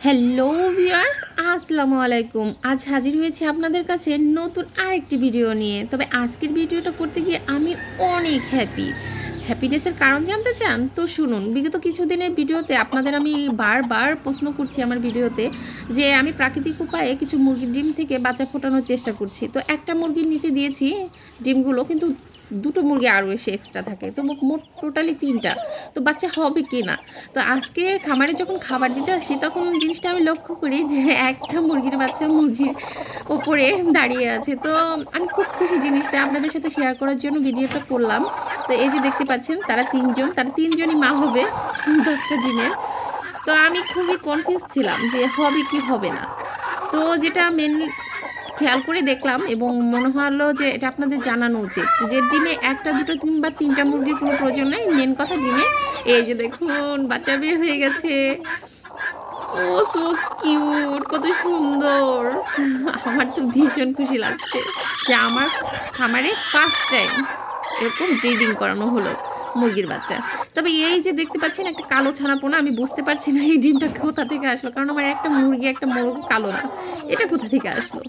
Hello viewers, আসসালামু আলাইকুম। আজ হাজির হয়েছি আপনাদের কাছে নতুন আরেকটি ভিডিও নিয়ে। তবে আজকের ভিডিওটা করতে গিয়ে আমি অনেক হ্যাপিনেসের কারণ জানতে চান তো শুনুন। বিগত কিছুদিনের ভিডিওতে আপনাদের আমি বারবার প্রশ্ন করছি আমার ভিডিওতে যে আমি প্রাকৃতিক উপায়ে কিছু মুরগির ডিম থেকে বাচ্চা ফোটানোর চেষ্টা করছি। তো একটা মুরগির নিচে দিয়েছি ডিমগুলো, কিন্তু দুটো মুরগি আরও এসে এক্সট্রা থাকে, তো মোট টোটালি 3টা। তো বাচ্চা হবে কি না। তো আজকে খামারে যখন খাবার দিতে আসি তখন জিনিসটা আমি লক্ষ্য করি যে একটা মুরগির বাচ্চা মুরগির ওপরে দাঁড়িয়ে আছে। তো আমি খুব খুশি জিনিসটা আপনাদের সাথে শেয়ার করার জন্য ভিডিওটা করলাম। তো এই যে দেখতে পাচ্ছেন তারা তিনজনই মা হবে 10টা ডিমের। তো আমি খুবই কনফিউজ ছিলাম যে হবে কি হবে না। তো যেটা মেনলি খেয়াল করে দেখলাম এবং মনে হলো যে এটা আপনাদের জানানো উচিত যে ডিমে একটা দুটো কিংবা 3টা মুরগির কোনো প্রয়োজন নেই। মেন কথা ডিমে এই যে দেখুন বাচ্চা বের হয়ে গেছে। ও সো কিউট, কত সুন্দর। আমার তো ভীষণ খুশি লাগছে যে আমার খামারে ফার্স্ট টাইম এরকম ব্রিডিং করানো হলো মুরগির বাচ্চা। তবে এই যে দেখতে পাচ্ছেন একটা কালো ছানাপোনা, আমি বুঝতে পারছি না এই ডিমটা কোথা থেকে আসলো, কারণ আমার একটা মুরগি একটা মোরগ কালো না, এটা কোথা থেকে আসলো।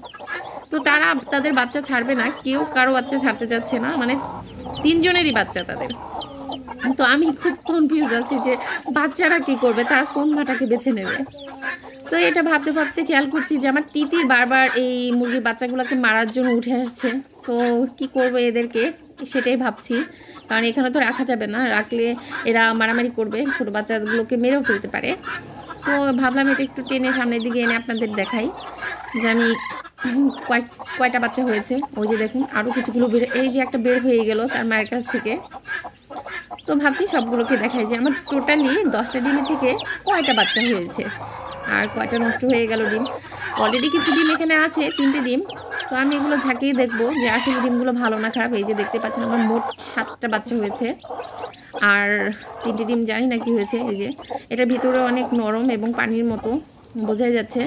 তো তারা তাদের বাচ্চা ছাড়বে না, কেউ কারো বাচ্চা ছাড়তে চাচ্ছে না, মানে 3জনেরই বাচ্চা তাদের। তো আমি খুব কনফিউজ আছি যে বাচ্চারা কি করবে, তারা কোন মাটাকে বেছে নেবে। তো এটা ভাবতে ভাবতে খেয়াল করছি যে আমার তিতির বারবার এই মুরগির বাচ্চাগুলোকে মারার জন্য উঠে আসছে। তো কি করবো এদেরকে সেটাই ভাবছি, কারণ এখানে তো রাখা যাবে না, রাখলে এরা মারামারি করবে, ছোটো বাচ্চাগুলোকে মেরেও ফেলতে পারে। তো ভাবলাম এটা একটু টেনে সামনের দিকে এনে আপনাদের দেখাই যে আমি কয়টা বাচ্চা হয়েছে। ওই যে দেখুন আরও কিছুগুলো বের, এই যে একটা বের হয়ে গেল তার মায়ের কাছ থেকে। তো ভাবছি সবগুলোকে দেখাই যে আমার টোটালি 10টা ডিমের থেকে কয়টা বাচ্চা হয়েছে আর কয়টা নষ্ট হয়ে গেল ডিম। অলরেডি কিছু ডিম এখানে আছে, 3টে ডিম। তো আমি এগুলো ঝাঁকিয়ে দেখবো যে আসলে ডিমগুলো ভালো না খারাপ। এই যে দেখতে পাচ্ছেন আমার মোট 7টা বাচ্চা হয়েছে, আর 3টে ডিম জানি না কি হয়েছে। এই যে এটা ভিতরে অনেক নরম এবং পানির মতো, বোঝাই যাচ্ছে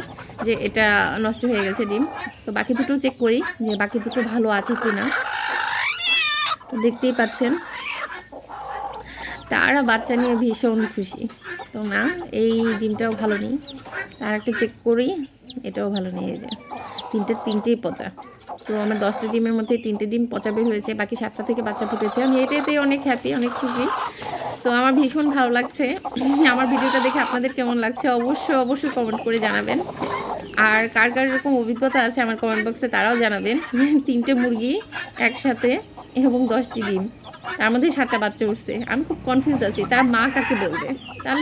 যে এটা নষ্ট হয়ে গেছে ডিম। তো বাকি দুটো চেক করি যে বাকি দুটো ভালো আছে কি না। তো দেখতেই পাচ্ছেন তারা বাচ্চা নিয়ে ভীষণ খুশি। তো না, এই ডিমটাও ভালো নেই, আর একটা চেক করি, এটাও ভালো নেই। এই যে তিনটেই পচা। তো আমার 10টা ডিমের মধ্যে 3টে ডিম পচা বের হয়েছে, বাকি 7টা থেকে বাচ্চা ফুটেছে। আমি এটাতেই অনেক হ্যাপি, অনেক খুশি। তো আমার ভীষণ ভালো লাগছে। আমার ভিডিওটা দেখে আপনাদের কেমন লাগছে অবশ্যই কমেন্ট করে জানাবেন। আর কার এরকম অভিজ্ঞতা আছে আমার কমেন্ট বক্সে তারাও জানাবেন যে 3টে মুরগি একসাথে এবং 10টি ডিম, তার মধ্যে 7টা বাচ্চা উঠছে। আমি খুব কনফিউজ আছি তারা মা কাকে বলবে। তাহলে